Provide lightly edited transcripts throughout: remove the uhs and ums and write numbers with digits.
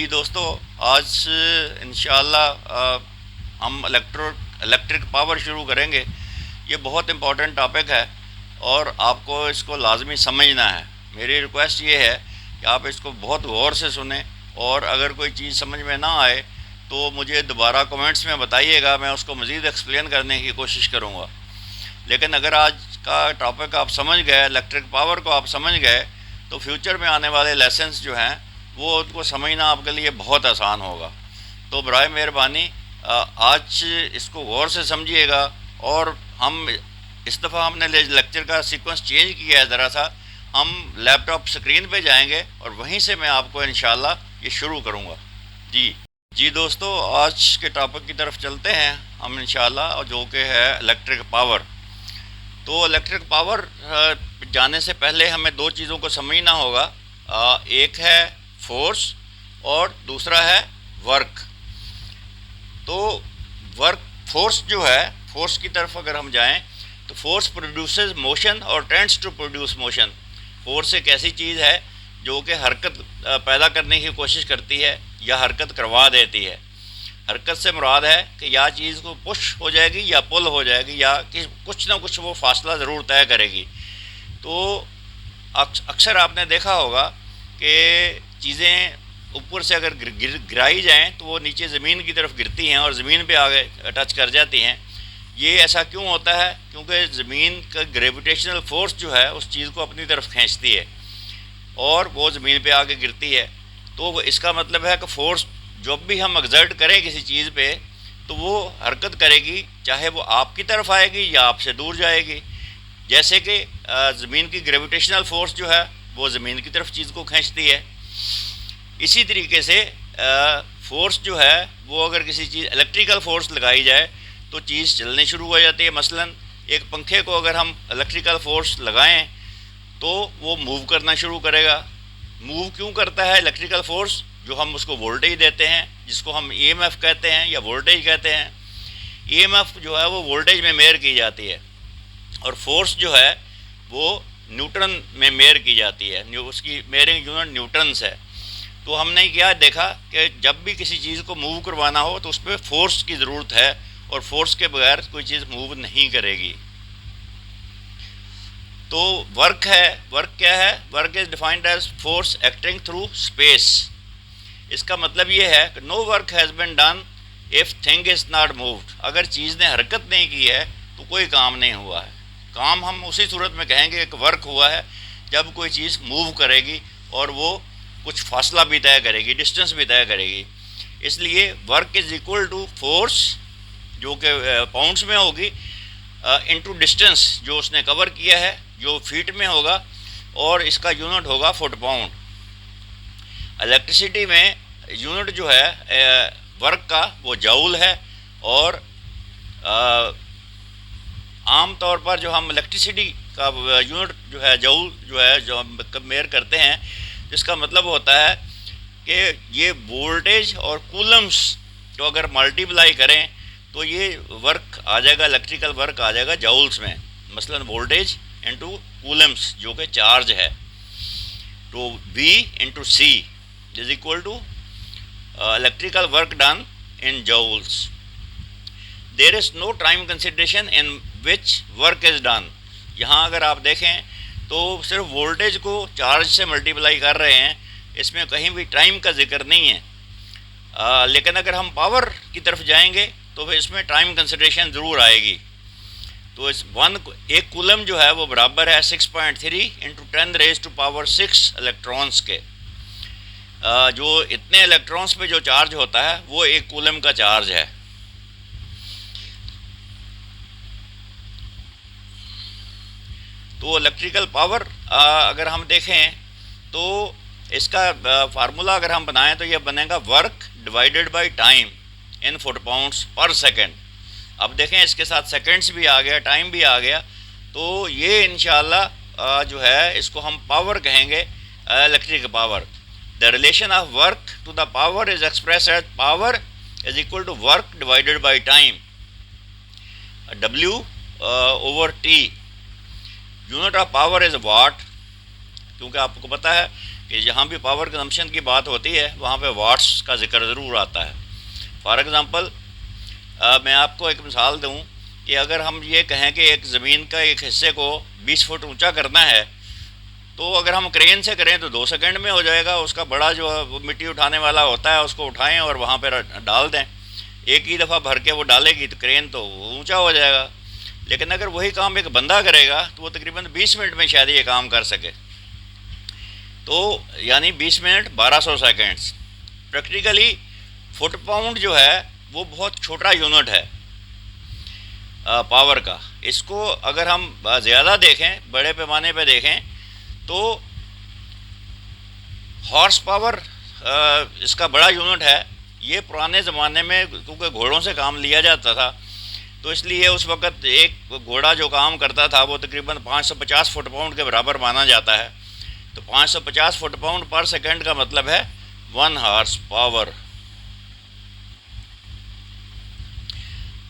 दोस्तों, आज इंशाअल्लाह हम इलेक्ट्रिक पावर शुरू करेंगे। ये बहुत इम्पोर्टेंट टॉपिक है और आपको इसको लाजमी समझना है। मेरी रिक्वेस्ट ये है कि आप इसको बहुत गौर से सुने और अगर कोई चीज़ समझ में ना आए तो मुझे दोबारा कमेंट्स में बताइएगा, मैं उसको मज़ीद एक्सप्लेन करने की कोशिश करूँगा। लेकिन अगर आज का टॉपिक आप समझ गए, इलेक्ट्रिक पावर को आप समझ गए, तो फ्यूचर में आने वाले लेसन्स जो हैं वो उनको समझना आपके लिए बहुत आसान होगा। तो बराए मेहरबानी आज इसको गौर से समझिएगा। और हम इस दफ़ा हमने लेक्चर का सीक्वेंस चेंज किया है ज़रा सा। हम लैपटॉप स्क्रीन पे जाएंगे और वहीं से मैं आपको इंशाल्लाह ये शुरू करूँगा। जी दोस्तों, आज के टॉपिक की तरफ चलते हैं हम इंशाल्लाह, जो कि है इलेक्ट्रिक पावर। तो इलेक्ट्रिक पावर जाने से पहले हमें दो चीज़ों को समझना होगा। एक है फोर्स और दूसरा है वर्क। तो फोर्स जो है, फोर्स की तरफ अगर हम जाएं तो फोर्स प्रोड्यूसेस मोशन और tends to produce motion. Force एक ऐसी चीज़ है जो कि हरकत पैदा करने की कोशिश करती है या हरकत करवा देती है। हरकत से मुराद है कि या चीज़ को पुश हो जाएगी या पुल हो जाएगी या कि कुछ ना कुछ वो फासला ज़रूर तय करेगी। तो अक्सर आपने देखा होगा कि चीज़ें ऊपर से अगर गिराई जाएं तो वो नीचे ज़मीन की तरफ गिरती हैं और ज़मीन पे आगे टच कर जाती हैं। ये ऐसा क्यों होता है? क्योंकि ज़मीन का ग्रेविटेशनल फोर्स जो है उस चीज़ को अपनी तरफ खींचती है और वो ज़मीन पे आगे गिरती है। तो इसका मतलब है कि फोर्स जब भी हम एक्सर्ट करें किसी चीज़ पे तो वो हरकत करेगी, चाहे वो आपकी तरफ आएगी या आपसे दूर जाएगी। जैसे कि ज़मीन की ग्रेविटेशनल फोर्स जो है वो ज़मीन की तरफ चीज़ को खींचती है। इसी तरीके से फोर्स जो है वो अगर किसी चीज़ इलेक्ट्रिकल फोर्स लगाई जाए तो चीज़ चलनी शुरू हो जाती है। मसलन एक पंखे को अगर हम इलेक्ट्रिकल फोर्स लगाएं तो वो मूव करना शुरू करेगा। मूव क्यों करता है इलेक्ट्रिकल फोर्स? जो हम उसको वोल्टेज देते हैं, जिसको हम ईएमएफ कहते हैं या वोल्टेज कहते हैं। ईएमएफ जो है वो वोल्टेज में मेयर की जाती है और फोर्स जो है वो न्यूटन में मेयर की जाती है। उसकी मेयरिंग यूनिट न्यूटन्स है। तो हमने क्या देखा कि जब भी किसी चीज़ को मूव करवाना हो तो उस पर फोर्स की ज़रूरत है और फोर्स के बगैर कोई चीज़ मूव नहीं करेगी। तो वर्क है, वर्क क्या है? Work is defined as force acting through space. इसका मतलब ये है कि no work has been done if thing is not moved. अगर चीज़ ने हरकत नहीं की है तो कोई काम नहीं हुआ है। काम हम उसी सूरत में कहेंगे कि वर्क हुआ है जब कोई चीज़ मूव करेगी और वो कुछ फासला भी तय करेगी, डिस्टेंस भी तय करेगी। इसलिए work is equal to force, जो कि पाउंड्स में होगी, इनटू डिस्टेंस जो उसने कवर किया है, जो फीट में होगा, और इसका यूनिट होगा फुट पाउंड। इलेक्ट्रिसिटी में यूनिट जो है वर्क का वो जूल है और आम तौर पर जो हम इलेक्ट्रिसिटी का यूनिट जो है जूल जो है जो हम मेयर करते हैं, जिसका मतलब होता है कि ये वोल्टेज और कूलम्स जो अगर मल्टीप्लाई करें तो ये वर्क आ जाएगा, इलेक्ट्रिकल वर्क आ जाएगा जूल्स में। मसलन वोल्टेज इंटू कूलम्स जो कि चार्ज है, तो V into C is equal to electrical work done in joules. There is no time consideration in which work is done. यहाँ अगर आप देखें तो सिर्फ वोल्टेज को चार्ज से मल्टीप्लाई कर रहे हैं, इसमें कहीं भी टाइम का जिक्र नहीं है। लेकिन अगर हम पावर की तरफ जाएंगे तो फिर इसमें टाइम कंसिडरेशन ज़रूर आएगी। तो इस एक कूलम जो है वो बराबर है 6.3 into 10 raise to power 6 electrons के। जो इतने इलेक्ट्रॉन्स पे जो चार्ज होता है वो एक कूलम का चार्ज है। तो इलेक्ट्रिकल पावर अगर हम देखें तो इसका फार्मूला अगर हम बनाएं तो ये बनेगा work divided by time in foot pounds पर सेकेंड। अब देखें इसके साथ सेकेंड्स भी आ गया, टाइम भी आ गया। तो ये इंशाल्लाह जो है इसको हम पावर कहेंगे, electric power. The relation of work to the power is express as power is equal to work divided by time, W over T। Unit of power is watt, क्योंकि आपको पता है कि जहाँ भी पावर कंजम्पशन की बात होती है वहाँ पे वाट्स का जिक्र ज़रूर आता है। फॉर एग्ज़ाम्पल मैं आपको एक मिसाल दूँ कि अगर हम ये कहें कि एक ज़मीन का एक हिस्से को 20 फुट ऊंचा करना है, तो अगर हम क्रेन से करें तो 2 सेकंड में हो जाएगा। उसका बड़ा जो वो मिट्टी उठाने वाला होता है उसको उठाएं और वहाँ पर डाल दें, एक ही दफ़ा भर के वो डालेगी तो क्रेन तो ऊंचा हो जाएगा। लेकिन अगर वही काम एक बंदा करेगा तो वो तकरीबन 20 मिनट में शायद ये काम कर सके। तो यानी 20 minute 1200 seconds. Practically foot pound जो है वो बहुत छोटा यूनिट है पावर का। इसको अगर हम ज़्यादा देखें, बड़े पैमाने पे देखें, तो हॉर्स पावर इसका बड़ा यूनिट है। ये पुराने ज़माने में क्योंकि घोड़ों से काम लिया जाता था, तो इसलिए उस वक़्त एक घोड़ा जो काम करता था वो तकरीबन 550 फुट पाउंड के बराबर माना जाता है। तो 550 फुट पाउंड पर सेकंड का मतलब है 1 horse power.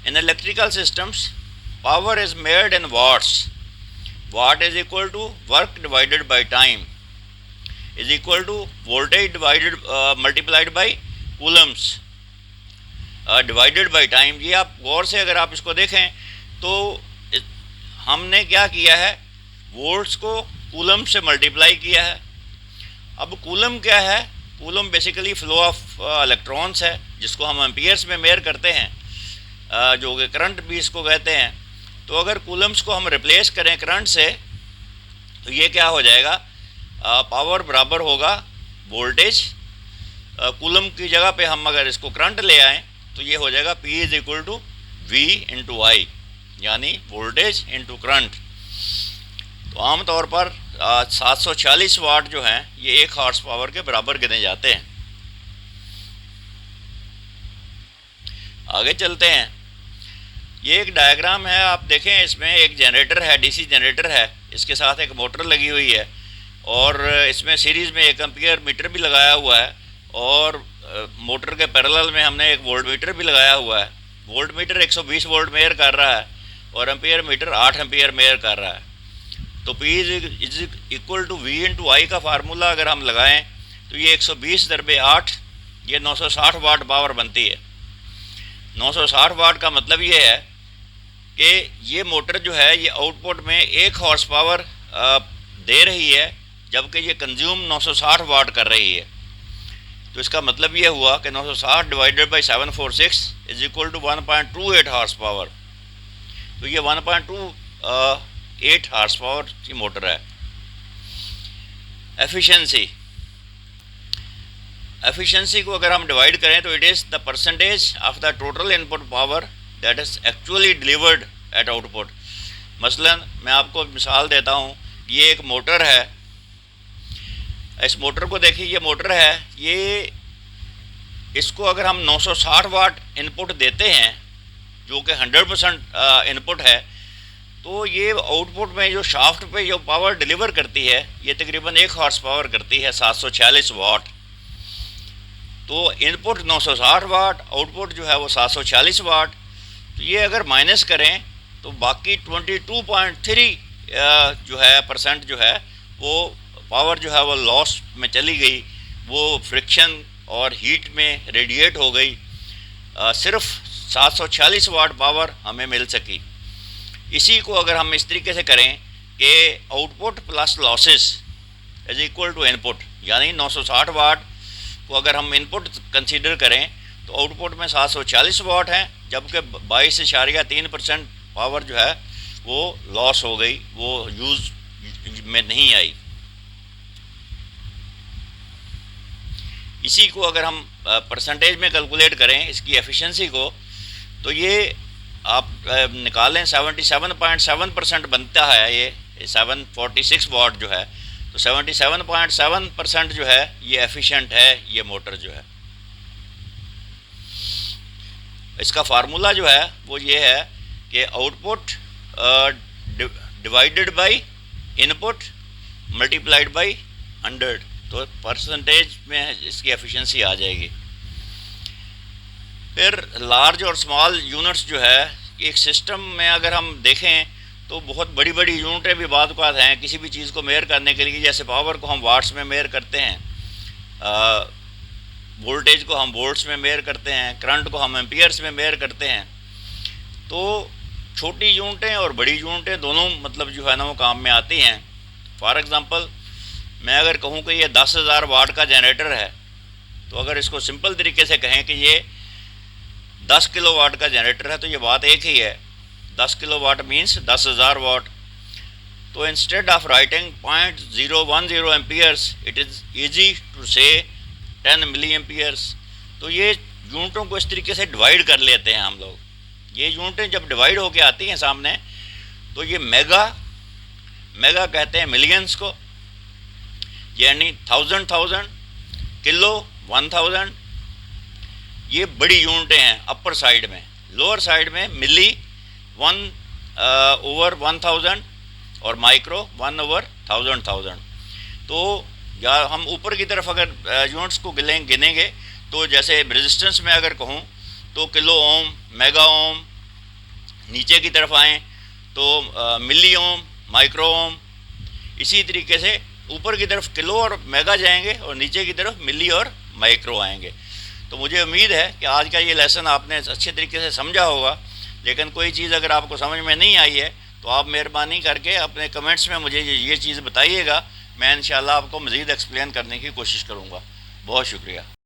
In electrical systems power is measured in watts. Watt is equal to work divided by time is equal to voltage divided multiplied by coulombs divided by time. ये आप गौर से अगर आप इसको देखें तो हमने क्या किया है, वोल्ट्स को कूलम से मल्टीप्लाई किया है। अब कूलम क्या है? Coulomb basically flow of electrons है, जिसको हम एम्पियर्स में मेयर करते हैं, जो कि करंट भी इसको कहते हैं। तो अगर कूलम्स को हम रिप्लेस करें करंट से तो ये क्या हो जाएगा, पावर बराबर होगा वोल्टेज। कूलम की जगह पे हम अगर इसको करंट ले आएँ तो ये हो जाएगा P is equal to V into I, यानी वोल्टेज इंटू करंट। तो आमतौर पर 740 वाट जो हैं ये 1 हॉर्स पावर के बराबर गिने जाते हैं। आगे चलते हैं। ये एक डायग्राम है, आप देखें, इसमें एक जनरेटर है, डीसी जनरेटर है, इसके साथ एक मोटर लगी हुई है और इसमें सीरीज़ में 1 एम्पियर मीटर भी लगाया हुआ है और मोटर के पैरेलल में हमने एक वोल्ट मीटर भी लगाया हुआ है। वोल्ट मीटर 120 वोल्ट मेयर कर रहा है और एम्पियर मीटर 8 एम्पियर मेयर कर रहा है। तो P is equal to V into I का फार्मूला अगर हम लगाएं तो ये 120 दरबे 8, ये 960 वाट पावर बनती है। 960 वाट का मतलब ये है कि ये मोटर जो है ये आउटपुट में 1 हॉर्स पावर दे रही है, जबकि ये कंज्यूम 960 वाट कर रही है। तो इसका मतलब ये हुआ कि 960 divided by 746 is equal to 1.28 horse power. तो ये 1.28 हॉर्स पावर की मोटर है। एफिशिएंसी को अगर हम डिवाइड करें तो it is the percentage of the total input power that is actually delivered at output. मसलन मैं आपको मिसाल देता हूँ, ये एक मोटर है, इस मोटर को देखिए, ये मोटर है, ये इसको अगर हम 960 वाट इनपुट देते हैं जो कि 100% इनपुट है, तो ये आउटपुट में जो शाफ्ट पे जो पावर डिलीवर करती है ये तकरीबन 1 हॉर्स पावर करती है, 746 वाट। तो इनपुट 960 वाट, आउटपुट जो है वो 746 वाट। तो ये अगर माइनस करें तो बाकी 22.3 जो है परसेंट जो है वो पावर जो है वो लॉस में चली गई, वो फ्रिक्शन और हीट में रेडिएट हो गई। सिर्फ 746 वाट पावर हमें मिल सकी। इसी को अगर हम इस तरीके से करें कि output plus losses is equal to input, यानी 960 वाट को अगर हम इनपुट कंसीडर करें तो आउटपुट में 740 वाट है, जबकि 22.3% पावर जो है वो लॉस हो गई, वो यूज़ में नहीं आई। इसी को अगर हम परसेंटेज में कैलकुलेट करें इसकी एफिशिएंसी को, तो ये आप निकालें 77.7% बनता है। ये 746 वाट जो है, तो 77.7% जो है ये एफिशिएंट है ये मोटर जो है। इसका फार्मूला जो है वो ये है कि output divided by input multiplied by 100, तो परसेंटेज में इसकी एफिशिएंसी आ जाएगी। फिर लार्ज और स्मॉल यूनिट्स जो है एक सिस्टम में अगर हम देखें तो बहुत बड़ी बड़ी यूनिटें भी बाद बात हैं किसी भी चीज़ को मेयर करने के लिए। जैसे पावर को हम वाट्स में मेयर करते हैं, वोल्टेज को हम वोल्ट्स में मेयर करते हैं, करंट को हम एम्पियर्स में मेयर करते हैं। तो छोटी यूनिटें और बड़ी यूनिटें दोनों मतलब जो है ना वो काम में आती हैं। फॉर एग्ज़ाम्पल मैं अगर कहूँ कि ये 10,000 वाट का जनरेटर है, तो अगर इसको सिंपल तरीके से कहें कि ये 10 किलो वाट का जनरेटर है, तो ये बात एक ही है। 10 किलो वाट मीन्स 10,000 वाट। तो instead of writing 0.010 amperes, it is easy to say 10 milli amperes. तो ये यूनिटों को इस तरीके से डिवाइड कर लेते हैं हम लोग। ये यूनिटें जब डिवाइड होके आती हैं सामने, तो ये मेगा कहते हैं मिलियंस को, यानी 1000 किलो 1000। ये बड़ी यूनिटें हैं अपर साइड में। लोअर साइड में मिली 1/1000 और माइक्रो 1/1000। तो या हम ऊपर की तरफ अगर यूनिट्स को गिनेंगे, तो जैसे रेजिस्टेंस में अगर कहूँ तो किलो ओम, मेगा ओम। नीचे की तरफ आएँ तो मिली ओम, माइक्रो ओम। इसी तरीके से ऊपर की तरफ किलो और मेगा जाएंगे और नीचे की तरफ मिली और माइक्रो आएंगे। तो मुझे उम्मीद है कि आज का ये लेसन आपने अच्छे तरीके से समझा होगा। लेकिन कोई चीज़ अगर आपको समझ में नहीं आई है तो आप मेहरबानी करके अपने कमेंट्स में मुझे ये चीज़ बताइएगा। मैं इंशाल्लाह आपको मज़ीद एक्सप्लेन करने की कोशिश करूँगा। बहुत शुक्रिया।